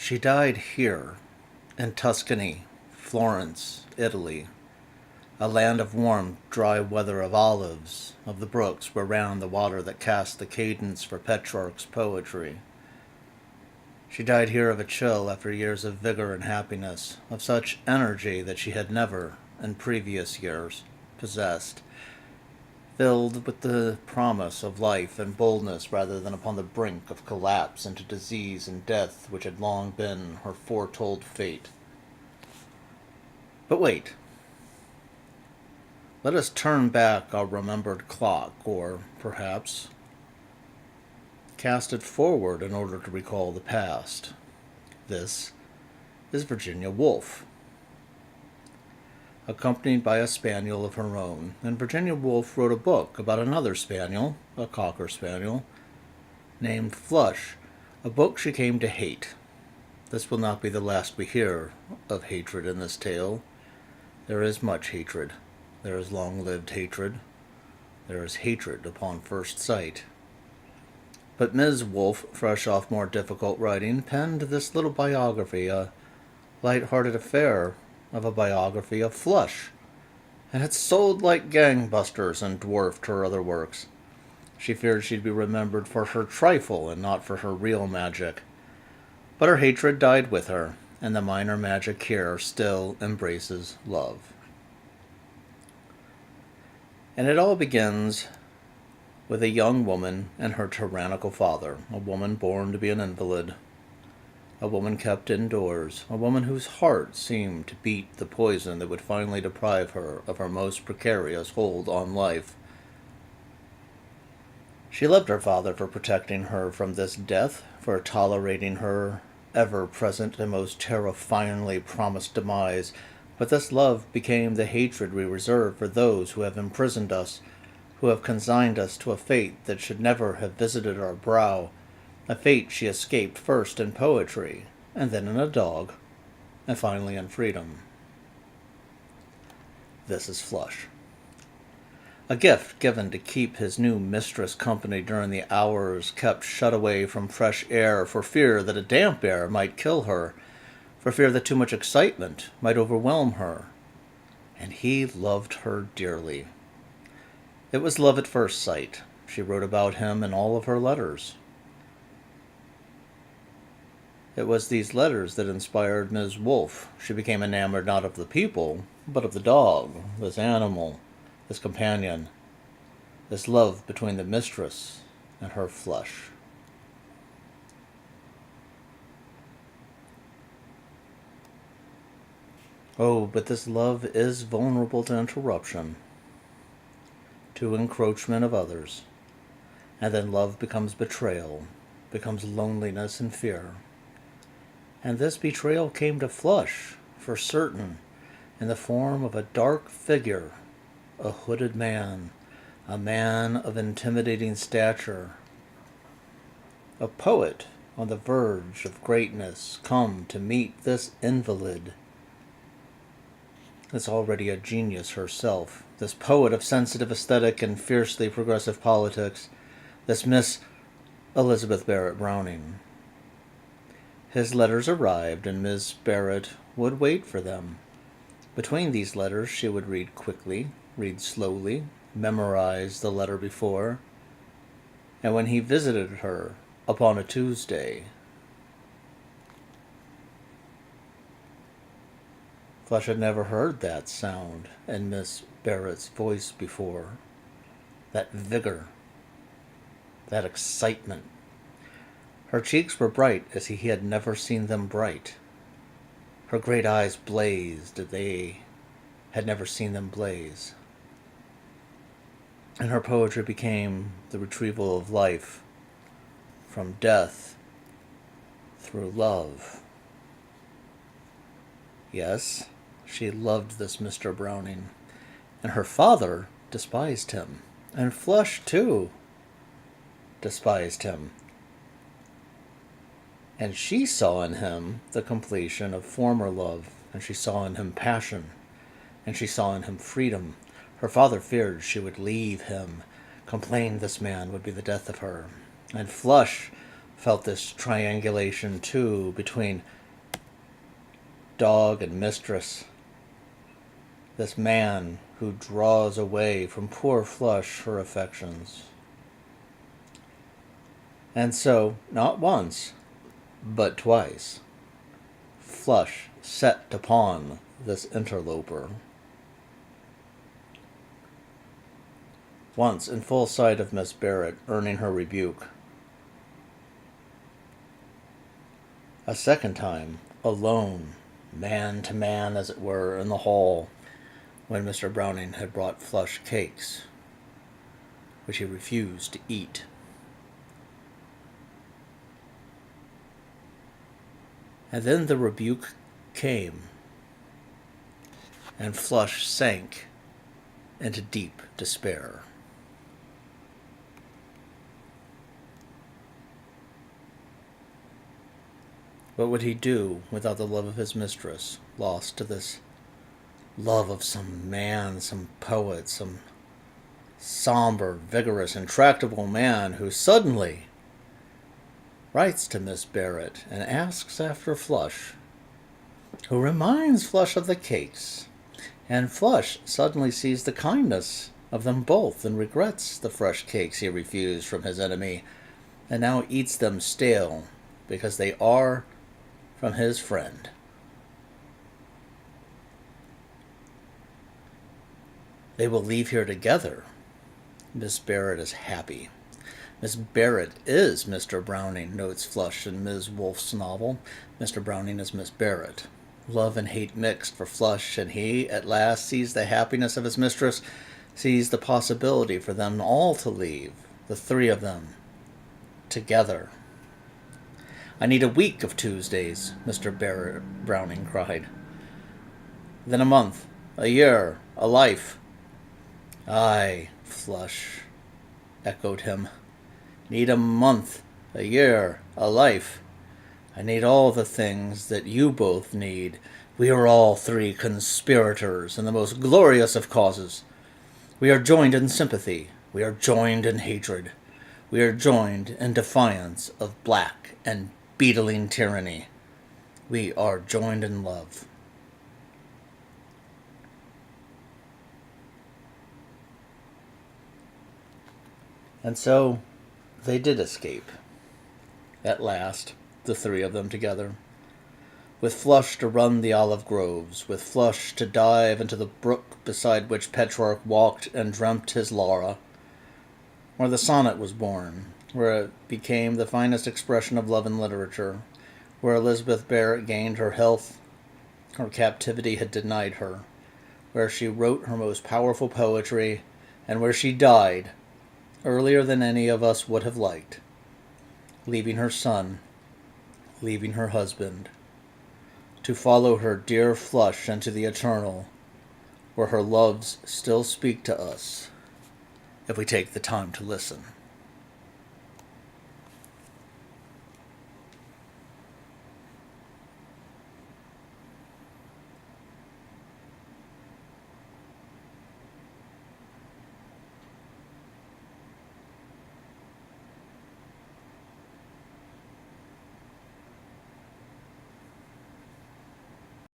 She died here, in Tuscany, Florence, Italy, a land of warm, dry weather, of olives, of the brooks where ran the water that cast the cadence for Petrarch's poetry. She died here of a chill after years of vigor and happiness, of such energy that she had never, in previous years, possessed, filled with the promise of life and boldness rather than upon the brink of collapse into disease and death which had long been her foretold fate. But wait, let us turn back our remembered clock, or, perhaps, cast it forward in order to recall the past. This is Virginia Woolf, accompanied by a spaniel of her own, and Virginia Woolf wrote a book about another spaniel, a cocker spaniel, named Flush, a book she came to hate. This will not be the last we hear of hatred in this tale. There is much hatred. There is long-lived hatred. There is hatred upon first sight. But Ms. Woolf, fresh off more difficult writing, penned this little biography, a light-hearted affair of a biography of Flush, and it sold like gangbusters and dwarfed her other works. She feared she'd be remembered for her trifle and not for her real magic. But her hatred died with her, and the minor magic here still embraces love. And it all begins with a young woman and her tyrannical father, a woman born to be an invalid, a woman kept indoors, a woman whose heart seemed to beat the poison that would finally deprive her of her most precarious hold on life. She loved her father for protecting her from this death, for tolerating her ever-present and most terrifyingly promised demise, but this love became the hatred we reserve for those who have imprisoned us, who have consigned us to a fate that should never have visited our brow, a fate she escaped first in poetry, and then in a dog, and finally in freedom. This is Flush. A gift given to keep his new mistress company during the hours kept shut away from fresh air for fear that a damp air might kill her, for fear that too much excitement might overwhelm her. And he loved her dearly. It was love at first sight. She wrote about him in all of her letters. It was these letters that inspired Ms. Woolf. She became enamored not of the people, but of the dog, this animal, this companion, this love between the mistress and her Flush. Oh, but this love is vulnerable to interruption, to encroachment of others, and then love becomes betrayal, becomes loneliness and fear. And this betrayal came to Flush, for certain, in the form of a dark figure, a hooded man, a man of intimidating stature, a poet on the verge of greatness, come to meet this invalid. It's already a genius herself, this poet of sensitive aesthetic and fiercely progressive politics, this Miss Elizabeth Barrett Browning. His letters arrived, and Miss Barrett would wait for them. Between these letters she would read quickly, read slowly, memorize the letter before, and when he visited her upon a Tuesday, Flush had never heard that sound in Miss Barrett's voice before. That vigor, that excitement. Her cheeks were bright as he had never seen them bright. Her great eyes blazed as they had never seen them blaze. And her poetry became the retrieval of life from death through love. Yes, she loved this Mr. Browning, and her father despised him, and Flush, too, despised him. And she saw in him the completion of former love, and she saw in him passion, and she saw in him freedom. Her father feared she would leave him, complained this man would be the death of her. And Flush felt this triangulation too between dog and mistress. This man who draws away from poor Flush her affections. And so, not once, but twice, Flush set upon this interloper. Once in full sight of Miss Barrett, earning her rebuke. A second time, alone, man to man as it were, in the hall, when Mr. Browning had brought Flush cakes, which he refused to eat. And then the rebuke came, and Flush sank into deep despair. What would he do without the love of his mistress, lost to this love of some man, some poet, some somber, vigorous, intractable man who suddenly writes to Miss Barrett and asks after Flush, who reminds Flush of the cakes, and Flush suddenly sees the kindness of them both and regrets the fresh cakes he refused from his enemy, and now eats them stale because they are from his friend. They will leave here together. Miss Barrett is happy. Miss Barrett is Mr. Browning, notes Flush in Ms. Wolfe's novel. Mr. Browning is Miss Barrett. Love and hate mixed for Flush, and he at last sees the happiness of his mistress, sees the possibility for them all to leave, the three of them, together. I need a week of Tuesdays, Mr. Browning cried. Then a month, a year, a life. Aye, Flush echoed him. Need a month, a year, a life. I need all the things that you both need. We are all three conspirators in the most glorious of causes. We are joined in sympathy. We are joined in hatred. We are joined in defiance of black and beetling tyranny. We are joined in love. And so they did escape. At last, the three of them together. With Flush to run the olive groves, with Flush to dive into the brook beside which Petrarch walked and dreamt his Laura, where the sonnet was born, where it became the finest expression of love in literature, where Elizabeth Barrett gained her health her captivity had denied her, where she wrote her most powerful poetry, and where she died earlier than any of us would have liked, leaving her son, leaving her husband, to follow her dear Flush into the eternal, where her loves still speak to us, if we take the time to listen.